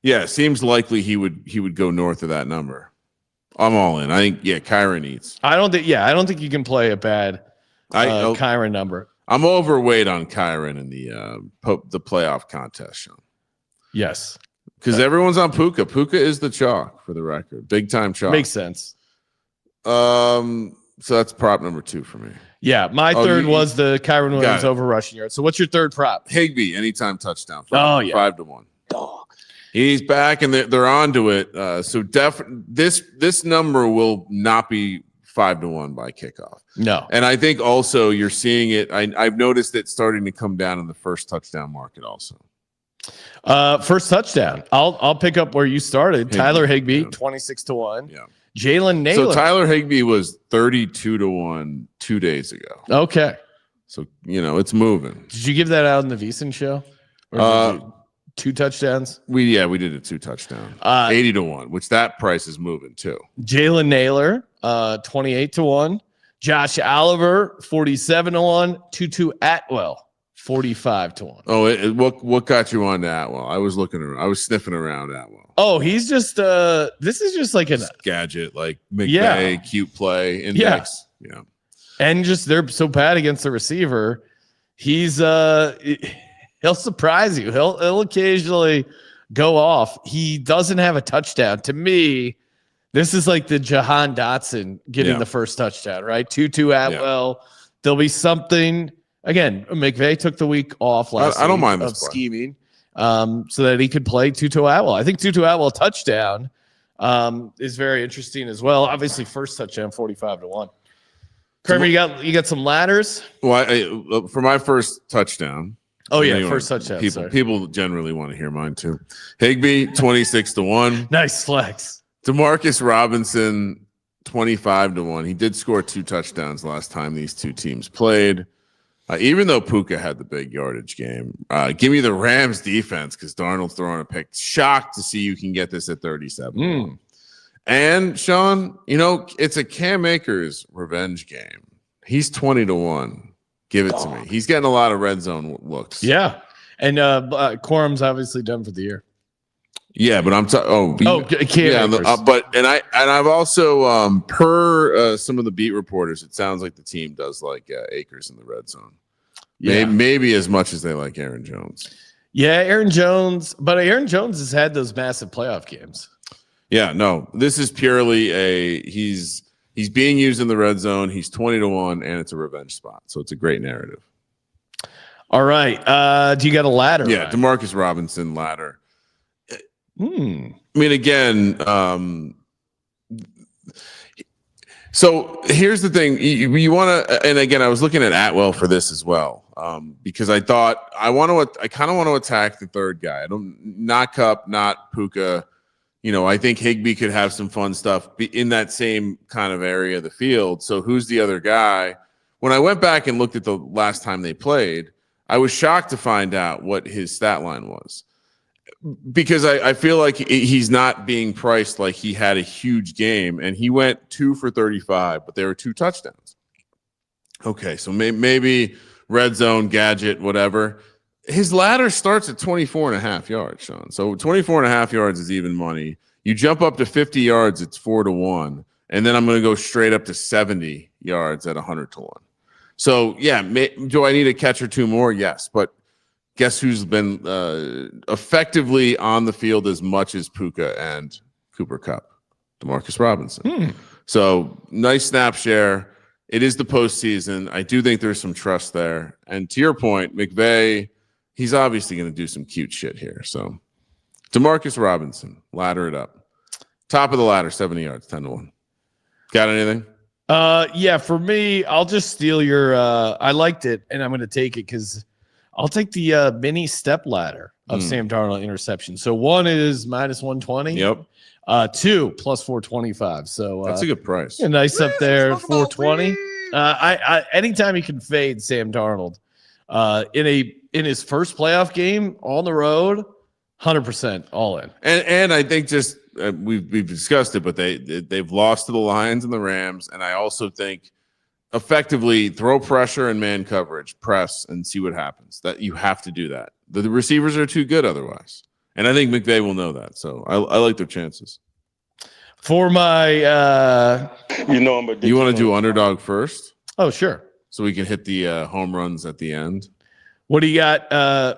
yeah, it seems likely he would go north of that number. I'm all in. I think Kyron eats. I don't think you can play a bad Kyron number. I'm overweight on Kyron in the playoff contest, Sean. Yes. Because everyone's on Puka. Puka is the chalk, for the record. Big time chalk. Makes sense. So that's prop number 2 for me. Yeah, my third was the Kyron Williams over rushing yards. So what's your third prop? Higbee, anytime touchdown. 5-1. Dog. He's back, and they're onto it. So this number will not be 5-1 by kickoff. No. And I think also you're seeing it. I've noticed it starting to come down in the first touchdown market also. First touchdown. I'll pick up where you started. Tyler Higbee, 26-1. Yeah. Jalen Naylor. So Tyler Higbee was 32-1 2 days ago. Okay. So it's moving. Did you give that out in the VSiN show? Or 2 touchdowns? We did a 2 touchdown. 80-1, which that price is moving too. Jalen Naylor, 28-1. Josh Oliver, 47-1. Tutu Atwell, 45-1. Oh, what got you on to Atwell? I was looking around. I was sniffing around Atwell. Oh, he's just this is just like a gadget, like McVay, cute play index. Yeah. And just they're so bad against the receiver. He's he'll surprise you. He'll occasionally go off. He doesn't have a touchdown. To me, this is like the Jahan Dotson getting the first touchdown, right? Tutu Atwell. There'll be something. Again, McVay took the week off last week. I don't mind this of scheming so that he could play Tutu Atwell. I think Tutu Atwell touchdown is very interesting as well. Obviously, first touchdown, 45-1. Kramer, you got some ladders? Well, for my first touchdown. Oh, yeah, first touchdown. People generally want to hear mine, too. Higbee, 26-1. Nice flex. Demarcus Robinson, 25-1. He did score 2 touchdowns last time these 2 teams played. Even though Puka had the big yardage game, give me the Rams defense because Darnold's throwing a pick. Shocked to see you can get this at 37. And Sean, it's a Cam Akers revenge game. He's 20-1. Give it to me. He's getting a lot of red zone looks. Yeah, and Quorum's obviously done for the year. Yeah, but I'm Cam Akers. I've also per some of the beat reporters, it sounds like the team does like Akers in the red zone. Yeah. Maybe as much as they like Aaron Jones. Yeah, Aaron Jones has had those massive playoff games. Yeah, no, this is purely he's being used in the red zone. He's 20-1, and it's a revenge spot, so it's a great narrative. All right, do you got a ladder? Yeah, right? Demarcus Robinson ladder. I mean, again, so here's the thing: you want to, and again, I was looking at Atwell for this as well, because I thought I kind of want to attack the third guy. Not Kupp, not Puka. I think Higbee could have some fun stuff in that same kind of area of the field. So who's the other guy? When I went back and looked at the last time they played, I was shocked to find out what his stat line was. Because I feel like he's not being priced like he had a huge game, and he went 2 for 35, but there were 2 touchdowns. Okay, so maybe red zone, gadget, whatever. His ladder starts at 24.5 yards, Sean. So 24.5 yards is even money. You jump up to 50 yards, it's 4-1. And then I'm going to go straight up to 70 yards at 100-1. So, yeah, do I need a catch or two more? Yes. But guess who's been effectively on the field as much as Puka and Cooper Kupp? DeMarcus Robinson. So, nice snap share. It is the postseason. I do think there's some trust there. And to your point, McVay, he's obviously going to do some cute shit here. So, DeMarcus Robinson, ladder it up. Top of the ladder, 70 yards, 10-1. Got anything? Yeah, for me, I'll just steal your I liked it, and I'm going to take it because I'll take the mini step ladder of Sam Darnold interception. So 1 is -120. Yep. 2 plus 425. So that's a good price. Yeah, nice up there, 420. I anytime you can fade Sam Darnold in his first playoff game on the road, 100% all in. And I think just we've discussed it, but they've lost to the Lions and the Rams, and I also think effectively throw pressure and man coverage, press, and see what happens. That you have to do that. The receivers are too good otherwise, and I think McVay will know that. So I like their chances. For my, you want to do underdog first? Oh, sure. So we can hit the home runs at the end. What do you got,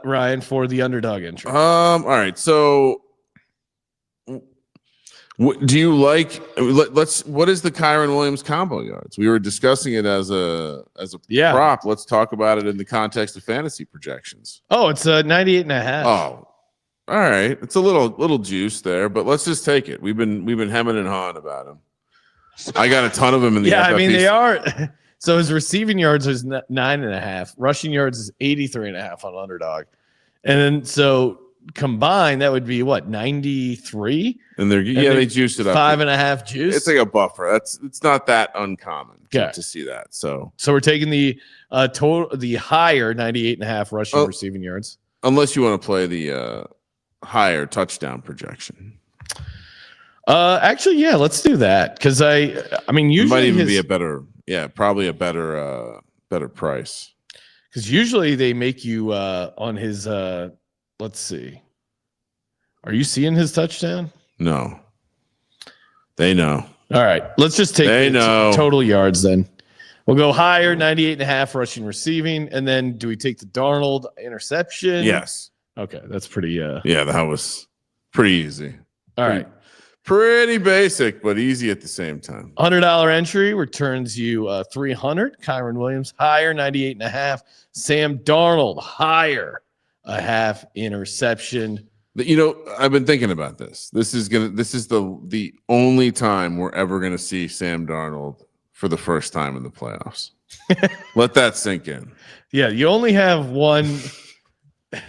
Ryan, for the underdog entry? All right. So, do you like? What is the Kyron Williams combo yards? We were discussing it as a prop. Let's talk about it in the context of fantasy projections. Oh, it's 98.5. Oh, all right. It's a little juice there, but let's just take it. We've been hemming and hawing about him. I got a ton of him in the FFPC. I mean they are. So his receiving yards is 9.5. Rushing yards is 83.5 on underdog. And then so combined, that would be what, 93? And they juiced it up. 5.5 juice. It's like a buffer. It's not that uncommon to see that. So we're taking the higher 98.5 rushing receiving yards. Unless you want to play the higher touchdown projection. Actually, yeah, let's do that. Because I mean usually it might even be a better. Yeah, probably a better price. Because usually they make you on his. Let's see. Are you seeing his touchdown? No. They know. All right, let's just take total yards then. We'll go higher, 98.5 rushing receiving, and then do we take the Darnold interception? Yes. Okay, that's pretty. Yeah, that was pretty easy. All right. Pretty basic, but easy at the same time. $100 entry returns you 300. Kyron Williams higher, 98.5. Sam Darnold higher, a half interception. You know, I've been thinking about this. This is the only time we're ever gonna see Sam Darnold for the first time in the playoffs. Let that sink in. Yeah, you only have one.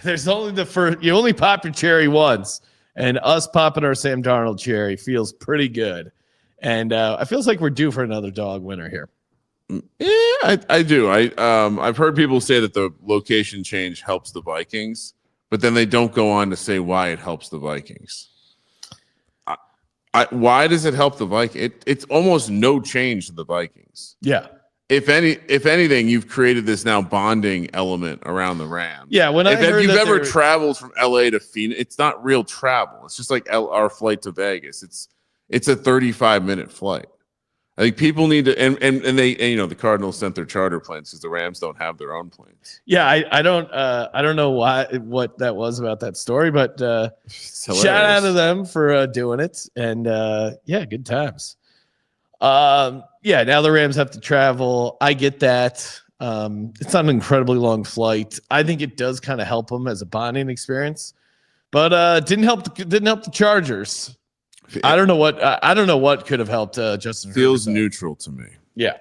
There's only the first. You only pop your cherry once. And us popping our Sam Darnold cherry feels pretty good. And it feels like we're due for another dog winner here. Yeah, I do. I've heard people say that the location change helps the Vikings, but then they don't go on to say why it helps the Vikings. Why does it help the Vikings? It's almost no change to the Vikings. Yeah. If anything, you've created this now bonding element around the Rams. Yeah, if you've ever traveled from LA to Phoenix, it's not real travel. It's just like our flight to Vegas. It's a 35-minute flight. I think people need to, and the Cardinals sent their charter planes because the Rams don't have their own planes. Yeah, I don't know what that was about that story, but shout out to them for doing it, and yeah, good times. Yeah, now the Rams have to travel. I get that. It's not an incredibly long flight. I think it does kind of help them as a bonding experience, but didn't help the Chargers. I don't know what could have helped Justin. Feels neutral to me. Yeah.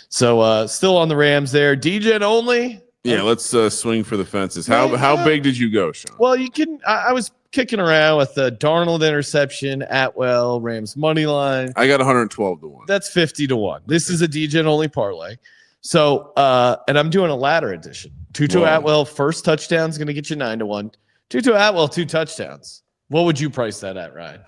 So still on the Rams there. DJ only. Yeah, let's swing for the fences. How big did you go, Sean? Well, you can. I was kicking around with the Darnold interception, Atwell, Rams money line. I got 112-1. That's 50-1. This is a DJ only parlay. So, and I'm doing a ladder edition. Tutu Atwell first touchdown is going to get you 9-1. Tutu Atwell 2 touchdowns. What would you price that at, Ryan?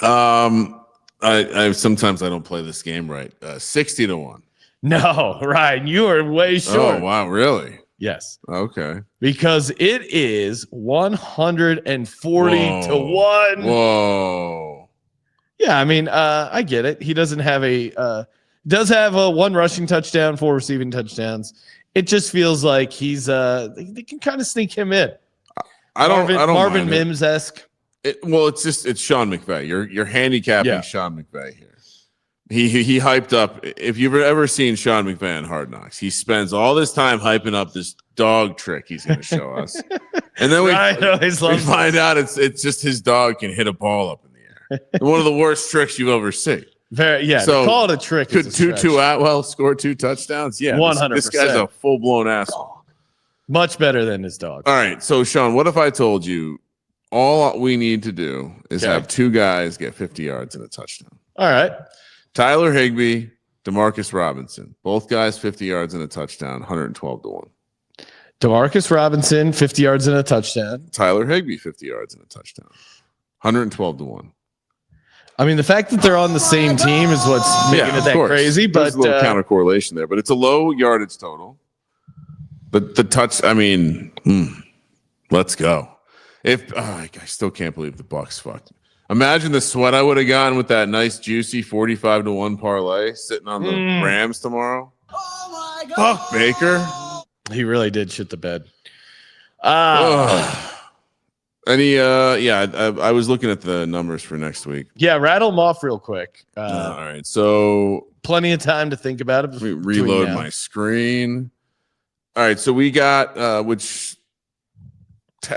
I sometimes I don't play this game right. 60-1. No, Ryan, you are way short. Oh wow, really? Yes. Okay. Because it is 140 to 1. Whoa. Yeah, I mean, I get it. He doesn't have does have a 1 rushing touchdown, 4 receiving touchdowns. It just feels like he's they can kind of sneak him in. I don't Marvin Mims-esque. It's Sean McVay. You're handicapping Sean McVay here. He hyped up. If you've ever seen Sean McVay in Hard Knocks, he spends all this time hyping up this dog trick he's going to show us, and then we find out it's just his dog can hit a ball up in the air. One of the worst tricks you've ever seen. So call it a trick. Could Tutu Atwell score 2 touchdowns? Yeah, 100%. This guy's a full-blown asshole. Much better than his dog. All right, so Sean, what if I told you all we need to do is have 2 guys get 50 yards and a touchdown? All right. Tyler Higbee, Demarcus Robinson, both guys 50 yards and a touchdown, 112 to 1. Demarcus Robinson, 50 yards and a touchdown. Tyler Higbee, 50 yards and a touchdown, 112 to 1. I mean, the fact that they're on the same team is what's making it that crazy. But there's a little counter correlation there, but it's a low yardage total. But the touch, I mean, let's go. I still can't believe the Bucs fucked. Imagine the sweat I would have gotten with that nice, juicy 45 to 1 parlay sitting on the Rams tomorrow. Oh my God. Fuck Baker. He really did shit the bed. I was looking at the numbers for next week. Yeah, rattle them off real quick. All right. So plenty of time to think about it. Let me reload my screen. All right. So we got all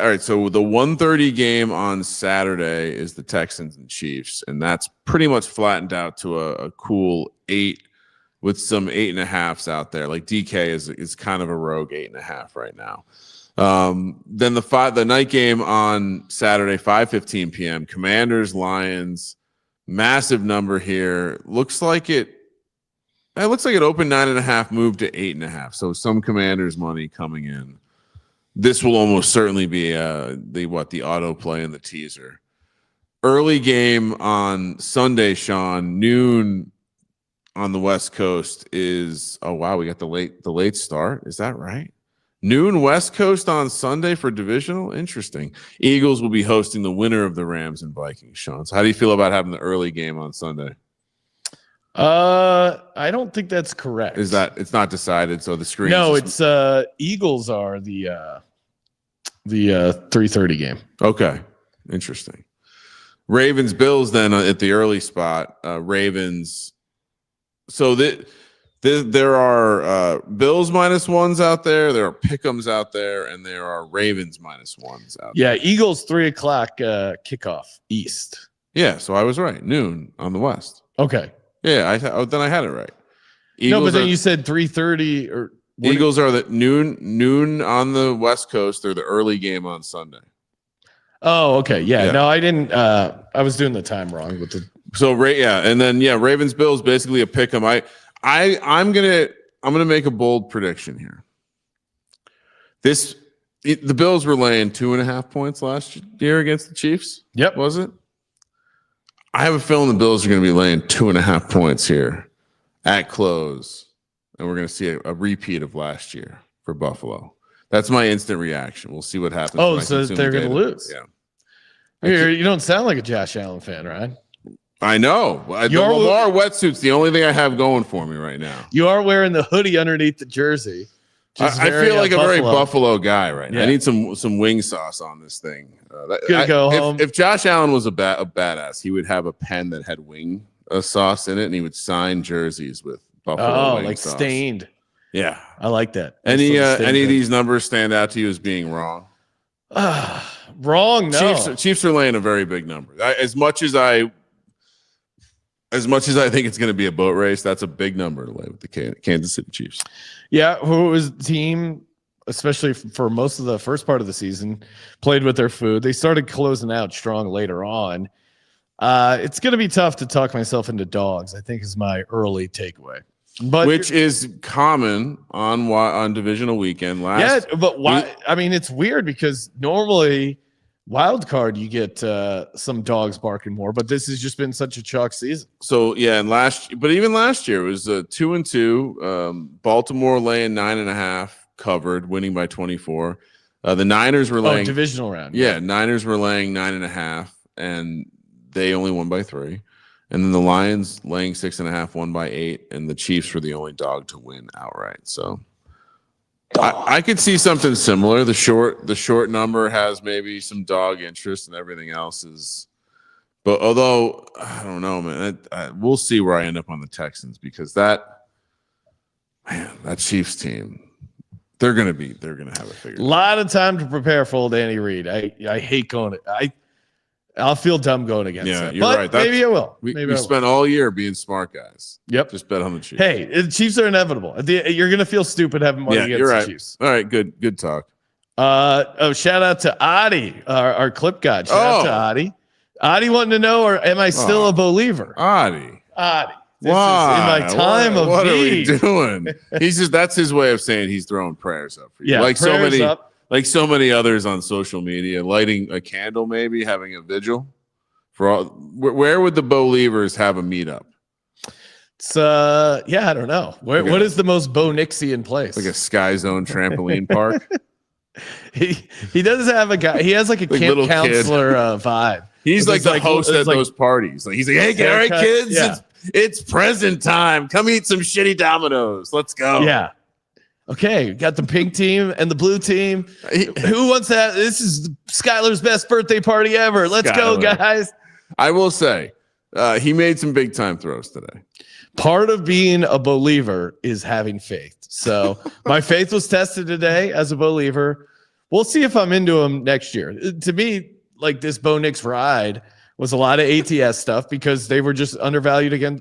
right. So the 1:30 game on Saturday is the Texans and Chiefs, and that's pretty much flattened out to a cool 8 with some 8.5s out there. Like DK is kind of a rogue 8.5 right now. Then the night game on Saturday, 5:15 p.m. Commanders, Lions, massive number here. Looks like it opened 9.5, moved to 8.5. So some Commanders money coming in. This will almost certainly be the autoplay and the teaser. Early game on Sunday, Sean, noon on the West Coast is we got the late start. Is that right? Noon West Coast on Sunday for divisional. Interesting. Eagles will be hosting the winner of the Rams and Vikings, Sean. So how do you feel about having the early game on Sunday? I don't think that's correct. Is that it's not decided? So the screen. No, it's Eagles are the 3:30 game. Okay, interesting. Ravens Bills then at the early spot. Ravens. So there are Bills -1s out there. There are Pick'ems out there, and there are Ravens -1s out there. Yeah, Eagles 3:00 kickoff East. Yeah, so I was right. Noon on the West. Okay. Yeah, then I had it right. Eagles but then you said 3:30 or Eagles are the noon on the West Coast. They're the early game on Sunday. Oh, okay. Yeah. No, I didn't. I was doing the time wrong with the. So and then Ravens Bills basically a pick 'em. I'm gonna make a bold prediction here. The Bills were laying 2.5 points last year against the Chiefs. Yep. Was it? I have a feeling the Bills are going to be laying 2.5 points here at close, and we're going to see a repeat of last year for Buffalo. That's my instant reaction. We'll see what happens. Oh, so they're going to lose. Yeah. You don't sound like a Josh Allen fan, right? I know. The Lamar wetsuit's the only thing I have going for me right now. You are wearing the hoodie underneath the jersey. I feel like a very Buffalo guy right now. I need some wing sauce on this thing. Go home. If Josh Allen was a badass, he would have a pen that had wing sauce in it, and he would sign jerseys with Buffalo wing sauce. Stained. Yeah, I like that. Any of these numbers stand out to you as being wrong? Wrong. No. Chiefs are laying a very big number. As much as I think it's going to be a boat race, that's a big number to lay with the Kansas City Chiefs. Yeah, who was the team, especially for most of the first part of the season, played with their food. They started closing out strong later on. It's going to be tough to talk myself into dogs, I think, is my early takeaway. Which is common on divisional weekend. But why? I mean, it's weird because normally wild card you get some dogs barking more, but this has just been such a chalk season. So yeah, and even last year it was 2-2. Baltimore laying 9.5, covered, winning by 24. The Niners were laying divisional round. Yeah, Niners were laying 9.5, and they only won by 3. And then the Lions laying 6.5, won by 8, and the Chiefs were the only dog to win outright. So I could see something similar. The short number has maybe some dog interest, and everything else is. But although I don't know, man, we'll see where I end up on the Texans, because that Chiefs team. They're gonna have it figured out. A lot of time to prepare for old Andy Reid. I hate going. I'll feel dumb going against him. You're right. Maybe I will. We spent all year being smart guys. Yep. Just bet on the Chiefs. Hey, the Chiefs are inevitable. You're gonna feel stupid having money against you're right. the Chiefs. All right, good talk. Shout out to Adi, our clip god. Shout out to Adi. Adi wanting to know, or am I still a believer? Adi. This is in my time of what need. are we doing? That's his way of saying he's throwing prayers up for you. Yeah, like prayers so many others on social media, lighting a candle, maybe having a vigil for all. Where would the Believers have a meetup? It's I don't know. What is the most Bo Nixian place? Like a Sky Zone trampoline park. He does have a guy. He has like a camp counselor vibe. He's like the host at those parties. Like he's like, "Hey, all right, kids, it's present time. Come eat some shitty Dominoes. Let's go." Yeah. Okay, got the pink team and the blue team. Who wants that? This is Skylar's best birthday party ever. Let's go, guys. I will say, he made some big time throws today. Part of being a believer is having faith. So my faith was tested today as a believer. We'll see if I'm into him next year. To me, like this Bo Nix ride was a lot of ATS stuff because they were just undervalued again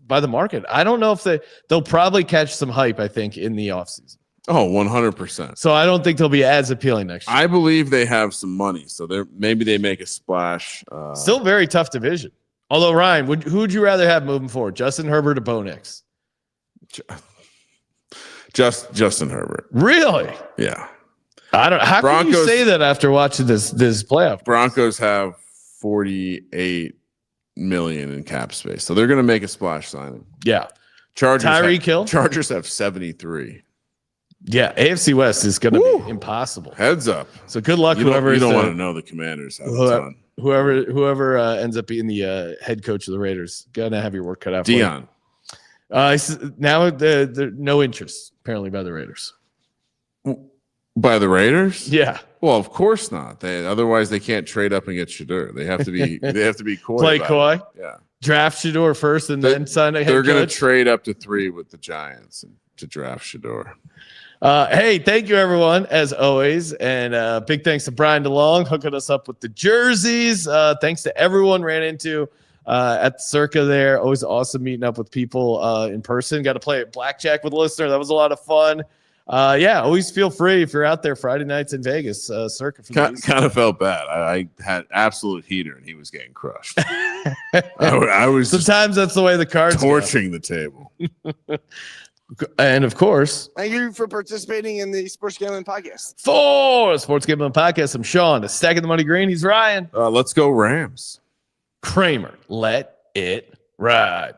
by the market. I don't know if they'll probably catch some hype, I think, in the offseason. Oh, 100%. So I don't think they'll be as appealing next year. I believe they have some money, so maybe they make a splash. Still very tough division. Although, Ryan, who would you rather have moving forward, Justin Herbert or Bo Nix? Justin Herbert. Really? Yeah. I don't. How can you say that after watching this playoff? Broncos have $48 million in cap space, so they're going to make a splash signing. Yeah. Tyreek Hill. Chargers have 73. Yeah, AFC West is going to be impossible. Heads up. So good luck. You don't want to know the Commanders have a ton. Whoever ends up being the head coach of the Raiders, gonna have your work cut out for Dion. Now the no interest apparently by the Raiders. By the Raiders? Yeah. Well, of course not. Otherwise they can't trade up and get Shedeur. They have to be coy. Play coy. Yeah. Draft Shedeur first and then sign a head coach. They're going to trade up to 3 with the Giants to draft Shedeur. Hey, thank you everyone as always, and big thanks to Brian DeLong hooking us up with the jerseys. Thanks to everyone ran into at the Circa there. Always awesome meeting up with people in person. Got to play at blackjack with a listener. That was a lot of fun. Always feel free if you're out there Friday nights in Vegas. Circa for kind of felt bad. I had absolute heater and he was getting crushed. I was sometimes that's the way the cards torching the table. And of course, thank you for participating in the Sports Gambling Podcast. For Sports Gambling Podcast, I'm Sean. The Stacking the Money Green. He's Ryan. Let's go Rams. Kramer. Let it ride.